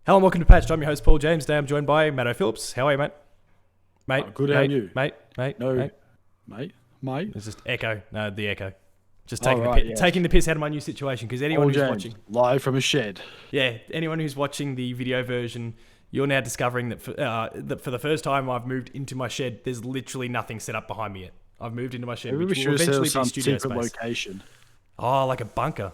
Hello and welcome to Patch. I'm your host Paul James. Today I'm joined by Matto Phillips. How are you, mate? Mate, Good, mate, how are you? Mate, No, mate. mate. It's just echo. No, the echo. Just Oh, taking right, yes. taking the piss out of my new situation because anyone Paul who's James, watching, live from a shed. anyone who's watching the video version, you're now discovering that for the first time I've moved into my shed. There's literally nothing set up behind me yet. I've moved into my shed, Maybe we which will should have set eventually up be some studio secret space. location. Oh, like a bunker,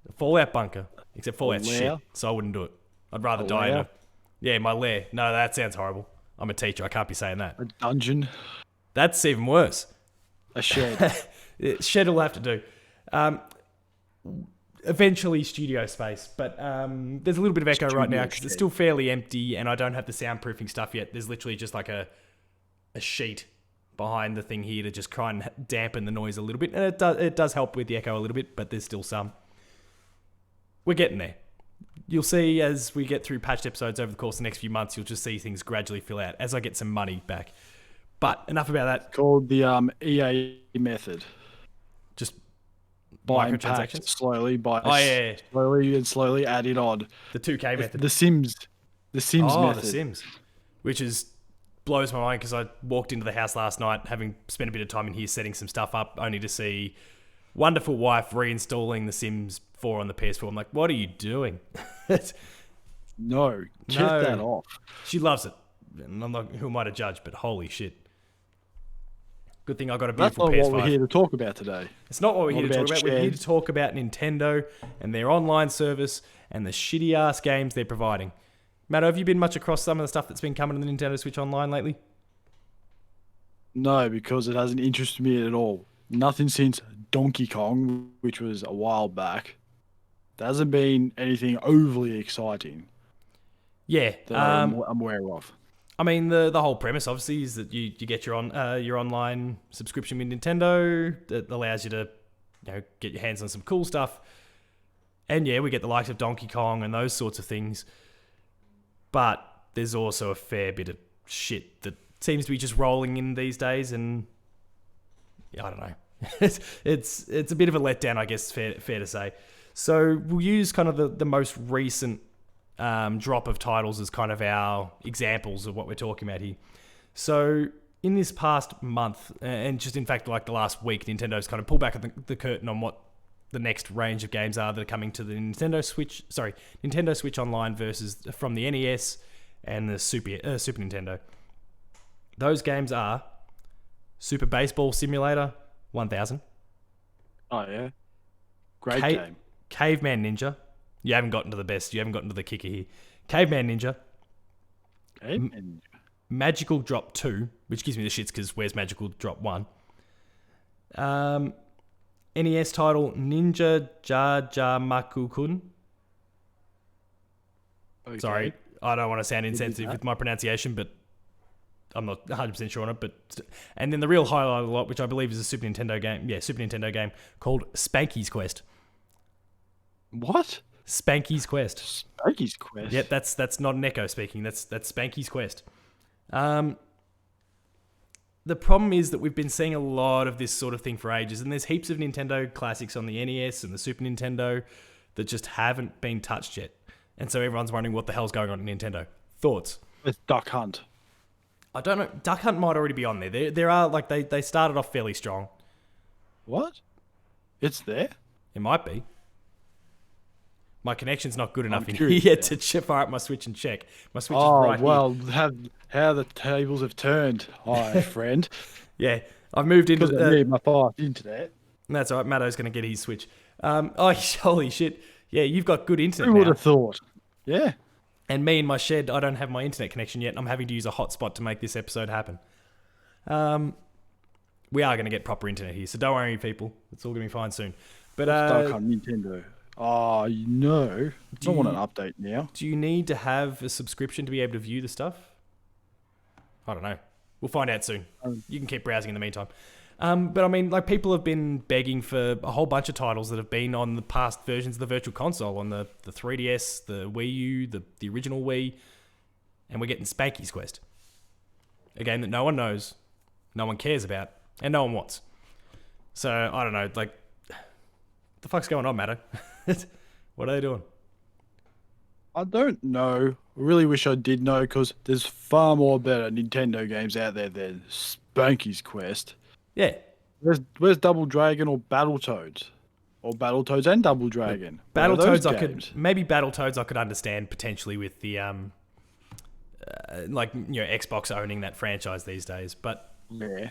a Fallout bunker. Except Fallout's shit, lair? so I wouldn't do it. I'd rather A die in lair? my lair. No, that sounds horrible. I'm a teacher. I can't be saying that. A dungeon? That's even worse. A shed? Shed will have to do. Eventually studio space, but there's a little bit of echo right now because it's still fairly empty and I don't have the soundproofing stuff yet. There's literally just like a sheet behind the thing here to just try and dampen the noise a little bit, and it does help with the echo a little bit, but there's still some. We're getting there. You'll see as we get through patched episodes over the course of the next few months, you'll just see things gradually fill out as I get some money back. But enough about that. Called the EA method. Just Buying microtransactions. packs slowly, slowly adding on. The 2K method. The Sims method. The Sims. Which blows my mind because I walked into the house last night having spent a bit of time in here setting some stuff up, only to see wonderful wife reinstalling The Sims 4 on the PS4. I'm like, what are you doing? No, get that off. She loves it. And I'm not, who am I to judge, but holy shit. Good thing I got a That's beautiful not PS5. what we're here to talk about today. It's not what we're here to talk about. We're here to Shed. talk about Nintendo and their online service and the shitty ass games they're providing. Matt, have you been much across some of the stuff that's been coming to the Nintendo Switch Online lately? No, because it hasn't interested me at all. Nothing since Donkey Kong, which was a while back. There hasn't been anything overly exciting Yeah. that I'm aware of. I mean, the whole premise, obviously, is that you get your online subscription with Nintendo that allows you to get your hands on some cool stuff. And yeah, we get the likes of Donkey Kong and those sorts of things. But there's also a fair bit of shit that seems to be just rolling in these days, and I don't know. it's a bit of a letdown, I guess, fair to say. So we'll use kind of the most recent drop of titles as kind of our examples of what we're talking about here. So in this past month, and just in fact like the last week, Nintendo's kind of pulled back the curtain on what the next range of games are that are coming to the Nintendo Switch Online versus from the NES and the Super Nintendo. Those games are Super Baseball Simulator 1000. Oh, yeah. Great game. Caveman Ninja. You haven't gotten to the best. You haven't gotten to the kicker here. Caveman Ninja. Magical Drop 2, which gives me the shits because where's Magical Drop 1? NES title Ninja Jajamaku-kun. Okay. Sorry, I don't want to sound insensitive with my pronunciation, but I'm not 100% sure on it. And then the real highlight of the lot, which I believe is a Super Nintendo game called Spanky's Quest. What? Spanky's Quest. Spanky's Quest? Yep, that's not an echo speaking. That's Spanky's Quest. The problem is that we've been seeing a lot of this sort of thing for ages, and there's heaps of Nintendo classics on the NES and the Super Nintendo that just haven't been touched yet. And so everyone's wondering what the hell's going on in Nintendo. Thoughts? It's Duck Hunt. I don't know. Duck Hunt might already be on there. There are, like, they started off fairly strong. What? It's there? It might be. My connection's not good enough in curious here now. to fire up my Switch and check. My Switch is right here. How the tables have turned, hi friend. Yeah, I've moved into Because I need my fast internet. That's all right. Matto's going to get his Switch. Holy shit. Yeah, you've got good internet Who would now. have thought? Yeah. And me in my shed, I don't have my internet connection yet. I'm having to use a hotspot to make this episode happen. We are going to get proper internet here, so don't worry, people. It's all going to be fine soon. But Duck Hunt Nintendo. Oh, I don't want an update now. do you need to have a subscription to be able to view the stuff? I don't know. We'll find out soon. You can keep browsing in the meantime. But I mean, like, people have been begging for a whole bunch of titles that have been on the past versions of the Virtual Console, on the 3DS, the Wii U, the original Wii, and we're getting Spanky's Quest. A game that no one knows, no one cares about, and no one wants. So, I don't know, like, what the fuck's going on, Matto? What are they doing? I don't know. I really wish I did know because there's far more better Nintendo games out there than Spanky's Quest. Yeah. Where's Double Dragon or Battletoads? Or Battletoads and Double Look, Dragon? Where are those Battletoads, I could games? maybe Battletoads I could understand potentially with the like Xbox owning that franchise these days, but Yeah,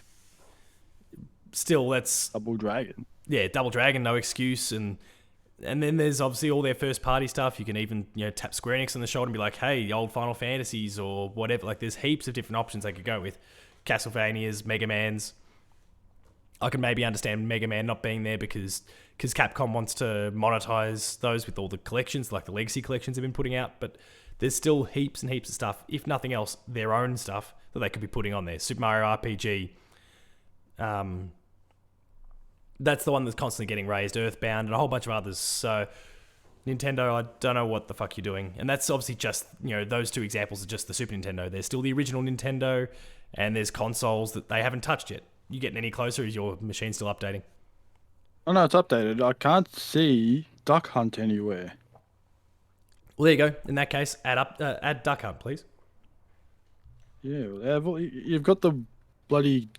still, that's Double Dragon. yeah, Double Dragon, no excuse, and then there's obviously all their first party stuff. You can even tap Square Enix on the shoulder and be like, hey, old Final Fantasies or whatever. Like there's heaps of different options they could go with. Castlevanias, Mega Mans. I can maybe understand Mega Man not being there because Capcom wants to monetize those with all the collections, like the Legacy collections they've been putting out. But there's still heaps and heaps of stuff, if nothing else, their own stuff that they could be putting on there. Super Mario RPG, that's the one that's constantly getting raised. Earthbound and a whole bunch of others. So Nintendo, I don't know what the fuck you're doing. And that's obviously just, those two examples are just the Super Nintendo. There's still the original Nintendo, and there's consoles that they haven't touched yet. You getting any closer? Is your machine still updating? Oh no, it's updated. I can't see Duck Hunt anywhere. Well, there you go. In that case, add Duck Hunt, please. Yeah, you've got the bloody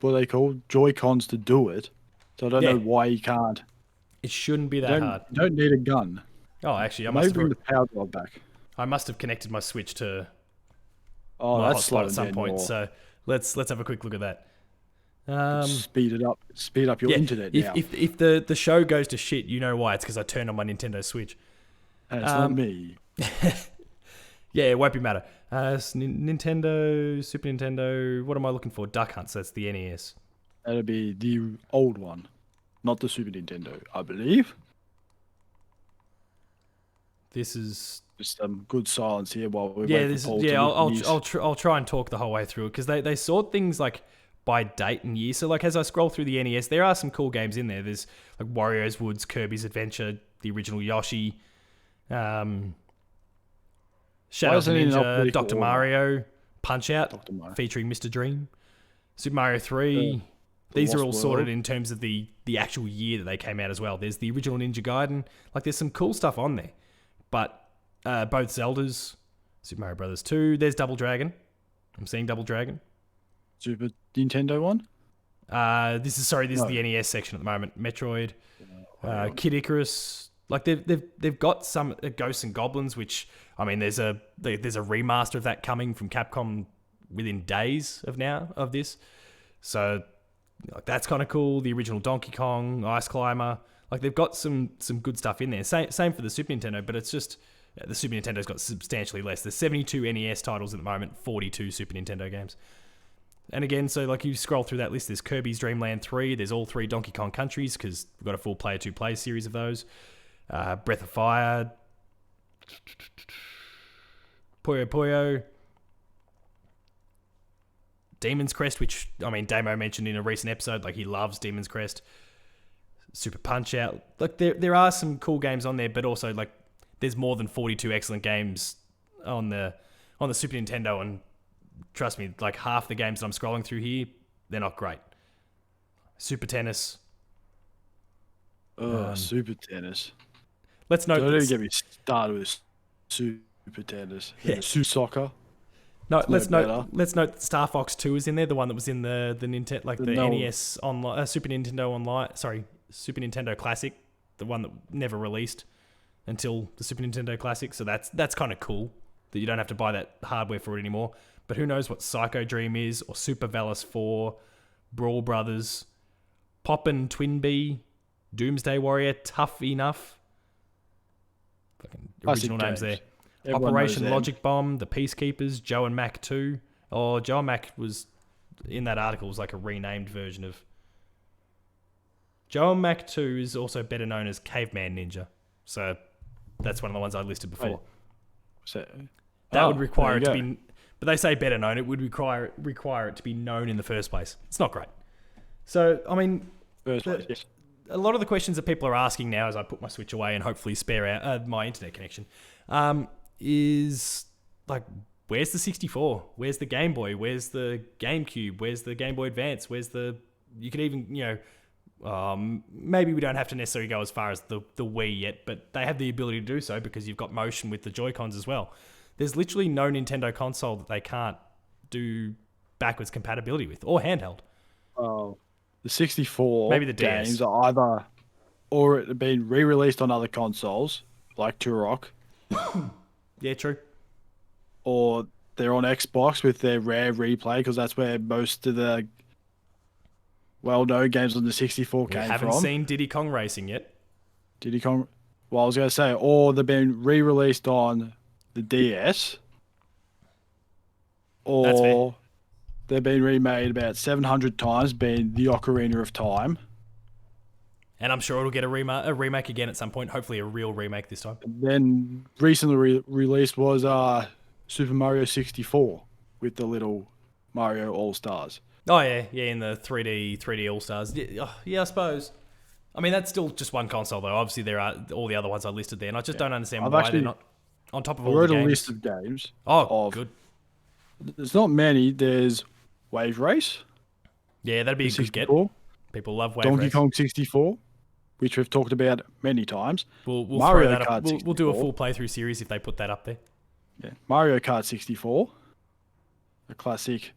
what are they called Joy-Cons to do it. So I don't Yeah. know why you can't. It shouldn't be that hard. You don't need a gun. Oh, actually, Maybe bring the power glove back. I must have connected my Switch to Oh, my that's hotspot slow at some point. So let's have a quick look at that. Speed it up. Speed up your internet now. If the show goes to shit, you know why? It's because I turned on my Nintendo Switch. That's not me. Yeah, it won't be matter. Nintendo, Super Nintendo. What am I looking for? Duck Hunt. So that's the NES. That'll be the old one, not the Super Nintendo, I believe. This is Just some good silence here while we yeah. wait This for is Paul yeah. to look news. I'll try and talk the whole way through it because they sort things like by date and year. So like as I scroll through the NES, there are some cool games in there. There's like Wario's Woods, Kirby's Adventure, the original Yoshi, Shadow of the isn't it in Ninja, alphabetical Dr. order? Mario, Punch Out, Dr. Mario. featuring Mr. Dream, Super Mario 3. These are all Lost sorted World. in terms of the actual year that they came out as well. There's the original Ninja Gaiden. Like there's some cool stuff on there. But both Zeldas, Super Mario Brothers 2, there's Double Dragon. I'm seeing Double Dragon. Super Nintendo one? This is the NES section at the moment. Metroid, Kid Icarus. Like they've got some Ghosts and Goblins, which I mean there's a remaster of that coming from Capcom within days of this. So like, that's kind of cool. The original Donkey Kong, Ice Climber. Like they've got some good stuff in there. Same for the Super Nintendo, but it's just the Super Nintendo's got substantially less. There's 72 NES titles at the moment, 42 Super Nintendo games. And again, so like you scroll through that list, there's Kirby's Dream Land 3, there's all 3 Donkey Kong countries because we've got a full player 2-play series of those. Breath of Fire, Puyo Puyo, Demon's Crest, which I mean Damo mentioned in a recent episode, like he loves Demon's Crest. Super Punch Out. Like there are some cool games on there, but also like there's more than 42 excellent games on the Super Nintendo, and trust me, like half the games that I'm scrolling through here, they're not great. Super Tennis. Super Tennis. Let's note Don't that even get me started with Super Tennis. Yeah. Super Soccer. let's better. note that Star Fox 2 is in there, the one that was in the Nintendo, like the NES online, Super Nintendo online. Sorry, Super Nintendo Classic, the one that never released until the Super Nintendo Classic. So that's kind of cool that you don't have to buy that hardware for it anymore. But who knows what Psycho Dream is, or Super Valis 4, Brawl Brothers, Poppin' Twinbee, Doomsday Warrior, Tough Enough. Fucking original names there. Everyone Operation knows them. Logic Bomb, The Peacekeepers, Joe and Mac 2. Oh, Joe and Mac was, in that article, was like a renamed version of... Joe and Mac 2 is also better known as Caveman Ninja. So that's one of the ones I listed before. Wait. So, That would require it to there you be... But they say better known. It would require it to be known in the first place. It's not great. So, I mean... go. First place, yes. A lot of the questions that people are asking now as I put my Switch away and hopefully spare out my internet connection is like, where's the 64? Where's the Game Boy? Where's the GameCube? Where's the Game Boy Advance? Where's the... You could even, Maybe we don't have to necessarily go as far as the Wii yet, but they have the ability to do so because you've got motion with the Joy-Cons as well. There's literally no Nintendo console that they can't do backwards compatibility with, or handheld. Oh, the 64 Maybe the DS. games are either or it been re-released on other consoles like Turok, Yeah, true. or they're on Xbox with their rare replay because that's where most of the well-known games on the 64 We came haven't from. seen Diddy Kong Racing yet. Diddy Kong. Well, I was going to say, or they've been re-released on the DS, That's fair. or they've been remade about 700 times, being the Ocarina of Time. And I'm sure it'll get a remake again at some point. Hopefully a real remake this time. Then recently released was Super Mario 64 with the little Mario All Stars. Oh, yeah. Yeah, in the 3D All-Stars. Yeah, I suppose. I mean, that's still just one console, though. Obviously, there are all the other ones are listed there, and I just don't understand why they're not on top of I all wrote the a games. list of games. Oh, good. There's not many. There's Wave Race, Yeah, that'd be a good get. 64, People love Wave Donkey Race. Kong 64, which we've talked about many times. We'll Mario throw that up. Kart We'll do a 64. full playthrough series if they put that up there. Yeah, Mario Kart 64, a classic.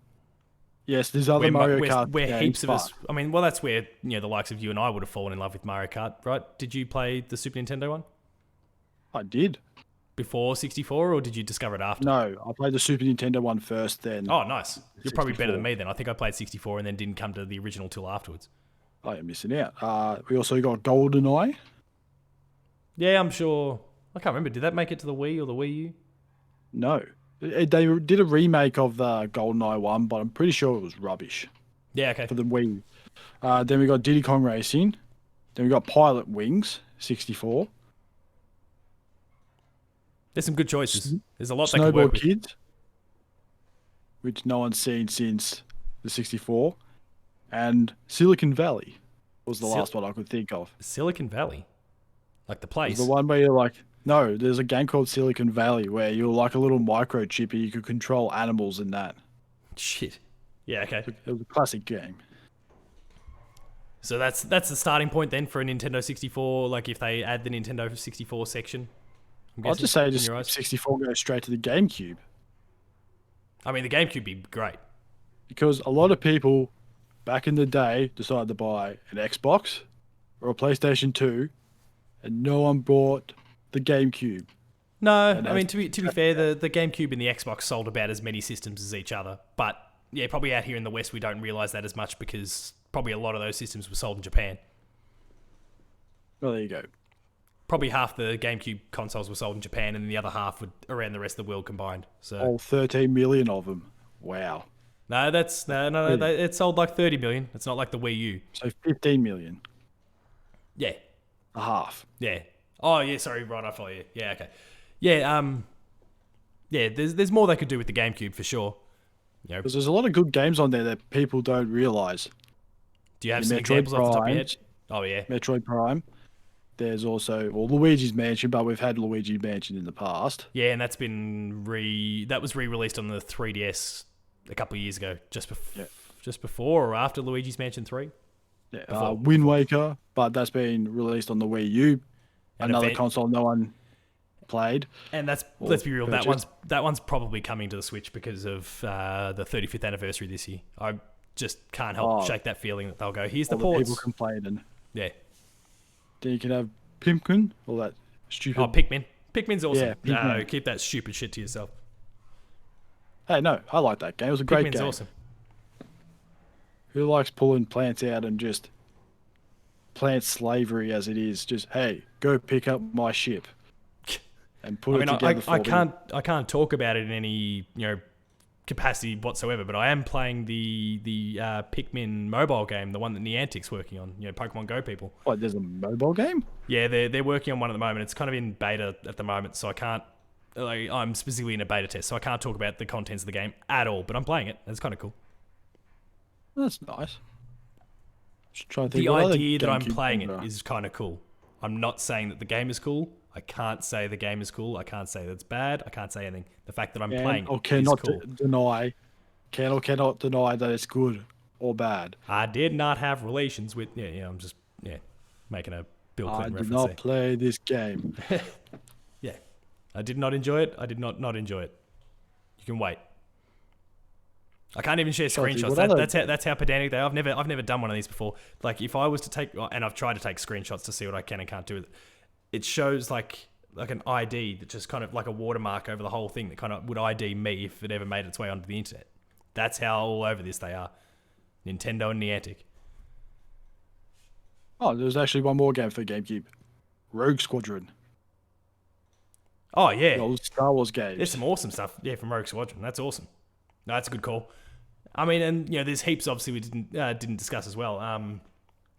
Yes, there's other Mario Kart where games, heaps of but us. I mean, well, that's where the likes of you and I would have fallen in love with Mario Kart, right? Did you play the Super Nintendo one I did. before 64, or did you discover it after? No, I played the Super Nintendo one first. Then Oh, nice. You're probably better 64. than me then. I think I played 64 and then didn't come to the original till afterwards. Oh, you're missing out. We also got GoldenEye. Yeah, I'm sure. I can't remember. Did that make it to the Wii or the Wii U? No, they did a remake of the GoldenEye one, but I'm pretty sure it was rubbish Yeah, okay. for the Wii. Then we got Diddy Kong Racing. Then we got Pilot Wings 64. There's some good choices. There's a lot they could work Snowboard with. Kids, which no one's seen since the 64, and Silicon Valley was the last one I could think of. Silicon Valley, like the place. The one where you're like, no, there's a game called Silicon Valley where you're like a little microchip and you could control animals in that. Shit. Yeah, okay. It was a classic game. So that's the starting point then for a Nintendo 64. Like if they add the Nintendo 64 section. I'm I'll guessing, just say in just your eyes. 64 goes straight to the GameCube I mean, the GameCube would be great. because a lot of people back in the day decided to buy an Xbox or a PlayStation 2 and no one bought the GameCube. No, And I mean as- to be fair, the GameCube and the Xbox sold about as many systems as each other. But yeah, probably out here in the West we don't realize that as much because probably a lot of those systems were sold in Japan. Well, there you go. Probably half the GameCube consoles were sold in Japan, and the other half were around the rest of the world combined. So All 13 million of them. Wow. no, that's no. It sold like 30 million. It's not like the Wii U. So 15 million. Yeah, A half. yeah. Oh yeah, sorry, right. I follow you. Yeah, okay. Yeah, yeah. There's more they could do with the GameCube for sure. You know, Because there's a lot of good games on there that people don't realise. do you have the some Metroid examples off the top of your head? Prime. Oh yeah. Metroid Prime. There's also, well, Luigi's Mansion, but we've had Luigi Mansion in the past. Yeah, and that's been re-released on the 3DS a couple of years ago, just before or after Luigi's Mansion 3. Yeah, Before- Wind Waker, but that's been released on the Wii U, And another event- console no one played. And that's Or let's be real, purchased. that one's probably coming to the Switch because of the 35th anniversary this year. I just can't help Oh. shake that feeling that they'll go, here's the All the ports. people complaining. Yeah. Then you can have Pimpkin, all that stupid. Oh, Pikmin. Pikmin's awesome. Yeah, Pikmin. No, keep that stupid shit to yourself. Hey, no, I like that game. It was a great Pikmin's game. awesome. Who likes pulling plants out and just plant slavery as it is? Just, hey, go pick up my ship and put I mean, it together for me. I can't talk about it in any capacity whatsoever, but I am playing the Pikmin mobile game, the one that Niantic's working on. Pokemon Go people. What, there's a mobile game? Yeah, they're working on one at the moment. It's kind of in beta at the moment, so I can't. I'm specifically in a beta test, so I can't talk about the contents of the game at all. But I'm playing it. It's kind of cool. That's nice. Just trying to think The what other idea that I'm GameCube playing games it are. is kind of cool. I'm not saying that the game is cool. I can't say the game is cool. I can't say that it's bad. I can't say anything. The fact that I'm playing Can or it is cannot cool. deny, can or cannot deny that it's good or bad. I did not have relations with. I'm just making a Bill I Clinton did reference not play this game. there. Yeah, I did not enjoy it. I did not enjoy it. You can wait. I can't even share Chelsea, screenshots. That's how pedantic they are. I've never done one of these before. Like if I was to take, and I've tried to take screenshots to see what I can and can't do with it. It shows like an ID that just kind of like a watermark over the whole thing that kind of would ID me if it ever made its way onto the internet. That's how all over this they are. Nintendo and Niantic. Oh, there's actually one more game for GameCube. Rogue Squadron. Oh yeah, The old Star Wars games. there's some awesome stuff. Yeah, from Rogue Squadron. That's awesome. No, that's a good call. I mean, and there's heaps obviously we didn't discuss as well.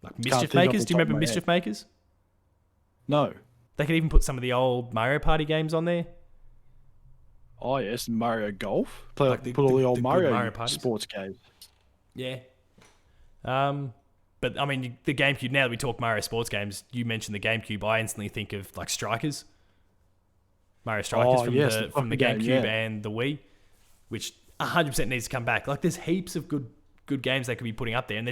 Like Mischief think off Makers. the Do you top of remember my Mischief Makers? No. They could even put some of the old Mario Party games on there. Oh yes, Mario Golf. Like Put all the old good Mario parties. sports games. Yeah. But I mean, the GameCube. Now that we talk Mario sports games, you mentioned the GameCube. I instantly think of like Strikers, Mario Strikers from the game, GameCube yeah. and the Wii, which 100% needs to come back. Like, there's heaps of good games they could be putting up there, and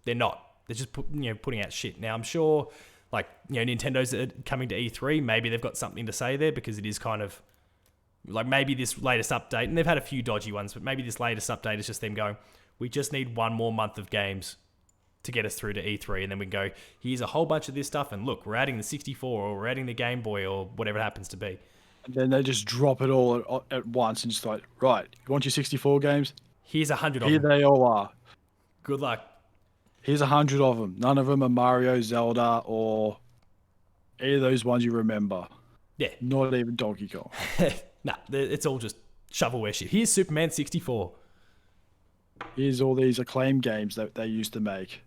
they're not. They're just putting out shit. Now I'm sure, like Nintendo's coming to E3. Maybe they've got something to say there because it is kind of like maybe this latest update, and they've had a few dodgy ones, but maybe this latest update is just them going, we just need one more month of games to get us through to E3, and then we can go, here's a whole bunch of this stuff, and look, we're adding the 64, or we're adding the Game Boy, or whatever it happens to be. And then they just drop it all at once and just like, right, you want your 64 games? Here's 100 of Here them. they all are. Good luck. Here's 100 of them. None of them are Mario, Zelda, or any of those ones you remember. Yeah. Not even Donkey Kong. Nah, it's all just shovelware shit. Here's Superman 64. Here's all these Acclaim games that they used to make.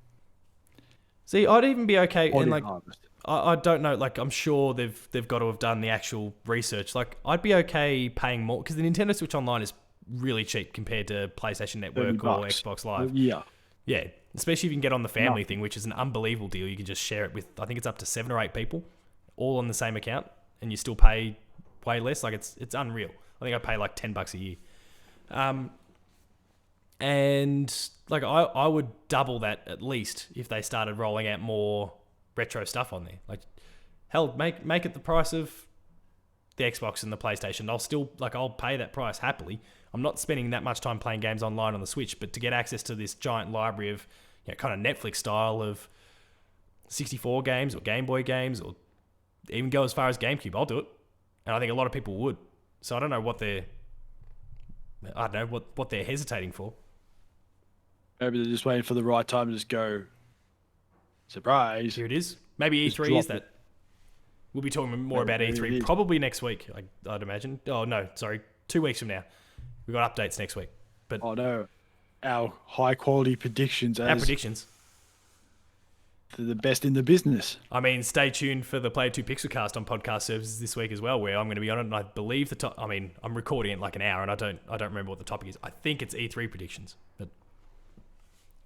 See, I'd even be okay, Body and like, Harvest. I don't know, like, I'm sure they've got to have done the actual research. Like, I'd be okay paying more, because the Nintendo Switch Online is really cheap compared to PlayStation Network or $30. Xbox Live. Yeah. Yeah, especially if you can get on the family thing, which is an unbelievable deal. You can just share it with, I think it's up to 7 or 8 people, all on the same account, and you still pay way less. Like, it's unreal. I think I pay like $10 a year. And like I would double that at least if they started rolling out more retro stuff on there. Like, hell, make it the price of the Xbox and the PlayStation. I'll pay that price happily. I'm not spending that much time playing games online on the Switch, but to get access to this giant library of kind of Netflix style of 64 games or Game Boy games, or even go as far as GameCube, I'll do it. And I think a lot of people would. So I don't know what they're hesitating for. Maybe they're just waiting for the right time to just go, surprise. Here it is. Maybe Just E3 drop is that. We'll be talking more about Maybe it E3 is. probably next week, I'd imagine. Oh, no, sorry. 2 weeks from now. We've got updates next week. But Oh no, our high quality predictions our as predictions. the best in the business. I mean, stay tuned for the Player 2 Pixelcast on podcast services this week as well, where I'm going to be on it, and I believe I'm recording it in like an hour, and I don't remember what the topic is. I think it's E3 predictions, but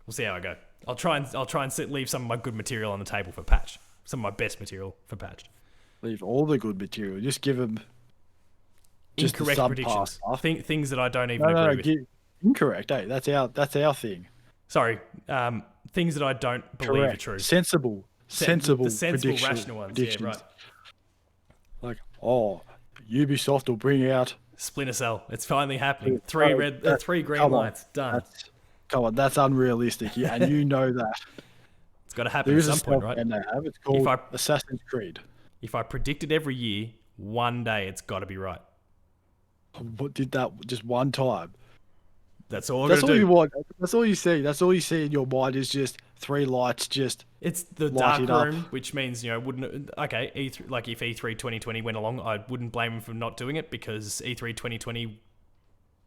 we'll see how I go. I'll try and leave some of my good material on the table for Patch. Some of my best material for Patched. Leave all the good material. Just give them just the Incorrect subpar predictions. stuff. Things that I don't even No, agree with. incorrect. Hey, that's our thing. Sorry, things that I don't believe are Correct. true. Sensible The sensible, prediction- rational ones. predictions. Yeah, right. Like, Ubisoft will bring out. Splinter Cell. It's finally happening. That's- Three green come on. lights. Done. Come on, that's unrealistic, and you know that. It's got to happen There at is a some point, stealth right? game they have. It's called I- Assassin's Creed. If I predict it every year, one day it's got to be right. What did that just one time? That's all I'm That's going all to you do. want. That's all you see. That's all you see in your mind is just 3 lights. Just It's the light dark it up. room, which means, okay, E3, like if E3 2020 went along, I wouldn't blame them for not doing it, because E3 2020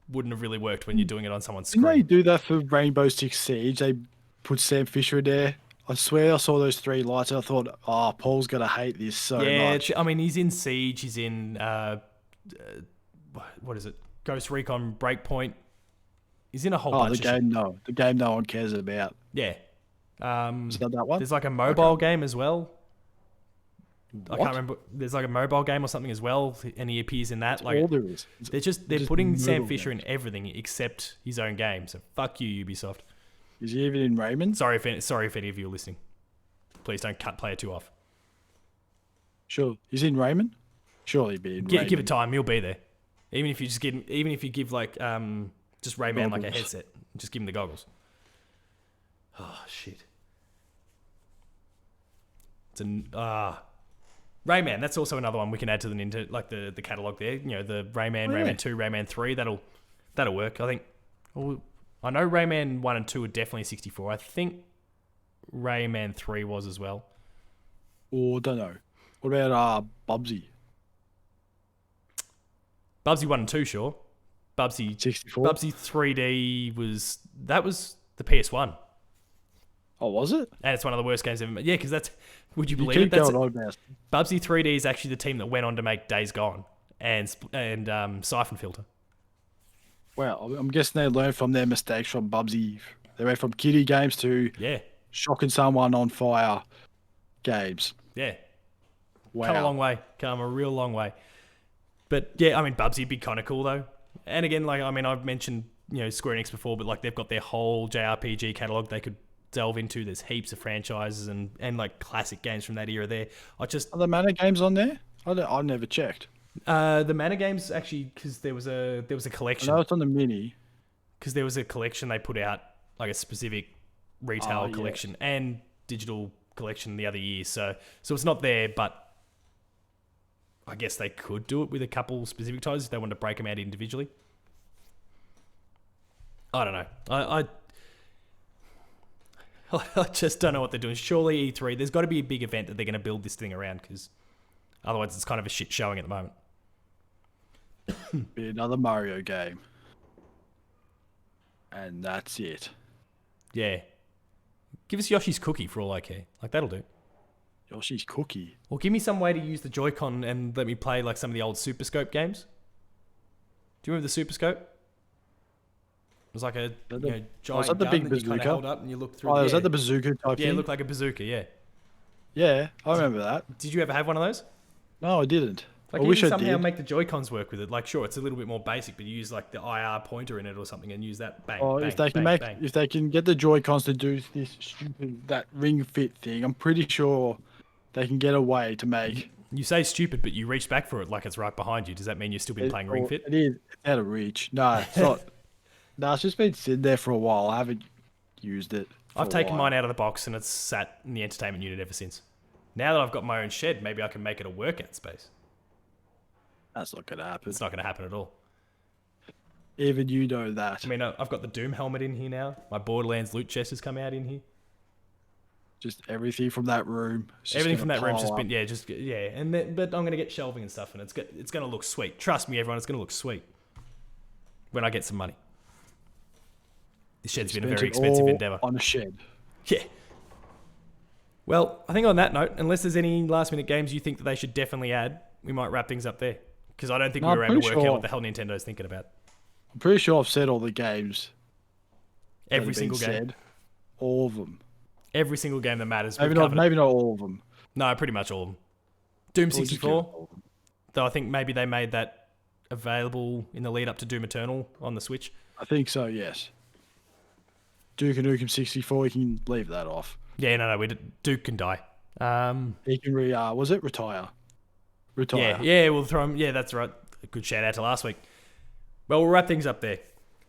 wouldn't have really worked when you're doing it on someone's didn't they screen. do that for Rainbow Six Siege? They put Sam Fisher in there. I swear I saw those 3 lights and I thought, Paul's gonna hate this so Yeah, much. I mean, he's in Siege, he's in, what is it? Ghost Recon Breakpoint. He's in a whole The bunch of shit. game, no, the game no one cares about. Yeah. Is that one? There's like a mobile game as well. I What? can't remember. There's like a mobile game or something as well, and he appears in that. That's Like, all there is. they're just putting Sam mobile Fisher games. in everything except his own game. So fuck you, Ubisoft. Is he even in Raymond? Sorry if any of you are listening. Please don't cut player 2 off. Sure. He's in Raymond? Surely be in Raymond. Give it time, he'll be there. Even if you give like just Rayman like a headset, just give him the goggles. Oh shit. It's Rayman. That's also another one we can add to the Nintendo, like the catalog there. You know, the Rayman, Rayman 2, Rayman 3. That'll work. I think. Well, I know Rayman 1 and 2 are definitely 64. I think Rayman 3 was as well. Or don't know. What about Bubsy? Bubsy 1 and 2, sure. Bubsy 64. Bubsy 3D was the PS1. Oh, was it? And it's one of the worst games ever made. Yeah, because that's... Would you You believe keep it? That's going on now. Bubsy 3D is actually the team that went on to make Days Gone and Siphon Filter. Well, I'm guessing they learned from their mistakes from Bubsy. They went from kiddie games to shocking someone on fire games. Yeah. Wow. Come a long way. Come a real long way. But yeah, I mean, Bubsy would be kind of cool though. And again, like, I mean, I've mentioned, Square Enix before, but like they've got their whole JRPG catalog they could delve into. There's heaps of franchises and like classic games from that era there. Are the Mana games on there? I've never checked. The Mana games actually, because there was a collection. I know it's on the Mini. Because there was a collection they put out, like a specific retail collection and digital collection the other year. So it's not there, but I guess they could do it with a couple specific titles if they wanted to break them out individually. I don't know. I just don't know what they're doing. Surely E3, there's got to be a big event that they're going to build this thing around, because otherwise it's kind of a shit showing at the moment. Be another Mario game. And that's it. Yeah. Give us Yoshi's Cookie for all I care. Like, that'll do. Yoshi's Cookie? Or give me some way to use the Joy-Con and let me play like some of the old Super Scope games. Do you remember the Super Scope? It was like a giant gun that you kind of held up and you looked through. Oh, was that the bazooka type thing? Yeah, it looked like a bazooka, yeah. Yeah, I remember that. Did you ever have one of those? No, I didn't. Like, I wish I somehow did. make the Joy-Cons work with it. Like, sure, it's a little bit more basic, but you use like the IR pointer in it or something and use that. Bang, Oh, bang, if they can bang. if they can get the Joy-Cons to do this stupid that ring fit thing, I'm pretty sure they can get a way to make. You say stupid, but you reach back for it like it's right behind you. Does that mean you've still been playing Ring Fit? It is out of reach. No, it's not. No, it's just been sitting there for a while. I haven't used it. I've taken mine out of the box and it's sat in the entertainment unit ever since. Now that I've got my own shed, maybe I can make it a workout space. That's not going to happen. It's not going to happen at all. Even you know that. I mean, I've got the Doom helmet in here now. My Borderlands loot chest has come out in here. Just everything from that room. Everything from that room's just been, but I'm going to get shelving and stuff and it's going to look sweet. Trust me, everyone, it's going to look sweet when I get some money. This shed's been a very expensive endeavor. On a shed. Yeah. Well, I think on that note, unless there's any last minute games you think that they should definitely add, we might wrap things up there. Because I don't think we were able to work out what the hell Nintendo's thinking about. I'm pretty sure I've said all the games. Every single game. All of them. Every single game that matters. Maybe not all of them. No, pretty much all of them. Doom 64. Though I think maybe they made that available in the lead up to Doom Eternal on the Switch. I think so, yes. Duke Nukem 64, you can leave that off. Yeah, no, Duke can die. He can retire. Yeah, we'll throw him. Yeah, that's right. A good shout out to last week. Well, we'll wrap things up there.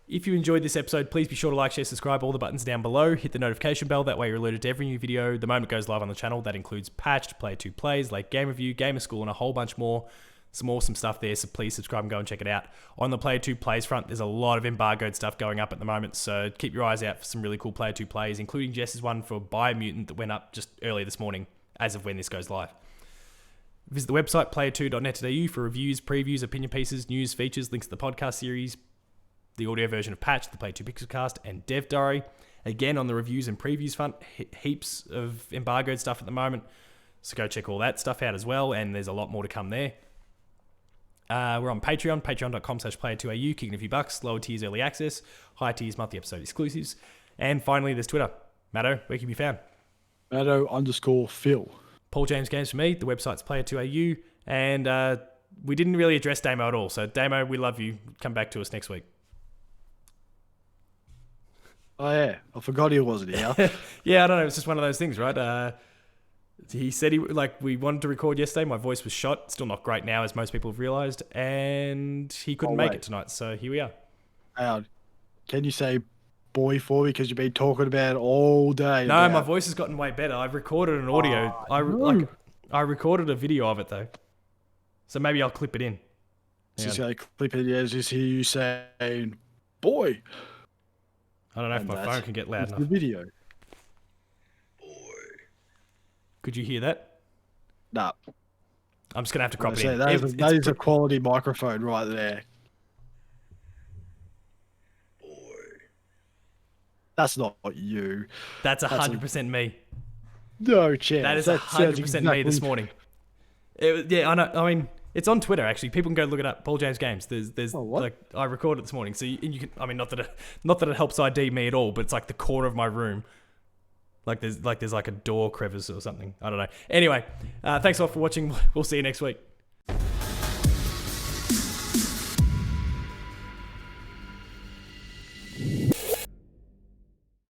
If you enjoyed this episode, please be sure to like, share, subscribe, all the buttons down below. Hit the notification bell. That way you're alerted to every new video the moment it goes live on the channel. That includes Patched, Player 2 Plays, Late Game Review, Gamer School, and a whole bunch more. Some awesome stuff there, so please subscribe and go and check it out. On the Player 2 Plays front, there's a lot of embargoed stuff going up at the moment, so keep your eyes out for some really cool Player 2 Plays, including Jess's one for Biomutant that went up just earlier this morning, as of when this goes live. Visit the website, player2.net.au, for reviews, previews, opinion pieces, news, features, links to the podcast series, the audio version of Patch, the Player 2 Pixelcast, and Dev Diary. Again, on the reviews and previews front, heaps of embargoed stuff at the moment, so go check all that stuff out as well, and there's a lot more to come there. We're on Patreon, patreon.com/player2au, kicking a few bucks, lower tiers early access, high tiers monthly episode exclusives. And finally, there's Twitter. Matto, where can you be found? Matto_Phil. Paul James Games for me, the website's player2au, and we didn't really address Damo at all, so Damo, we love you. Come back to us next week. Oh yeah, I forgot he wasn't here. Yeah, I don't know. It's just one of those things, right? He said we wanted to record yesterday. My voice was shot. Still not great now, as most people have realised. And he couldn't make it tonight. So here we are. Can you say boy for me? Because you've been talking about it all day. No, my voice has gotten way better. I've recorded an audio. I recorded a video of it, though. So maybe I'll clip it in. Just clip it as just hear you saying, boy. I don't know if my phone can get loud enough. The video. Could you hear that? Nah. I'm just going to have to crop it in. That is a quality microphone right there. That's not you. That's 100% me. No chance. That is 100% me this morning. Yeah, I know. I mean, it's on Twitter actually. People can go look it up. Paul James Games. There's like I recorded it this morning, so you can. I mean, not that it helps ID me at all, but it's like the corner of my room. There's like a door crevice or something. I don't know. Anyway, thanks a lot for watching. We'll see you next week.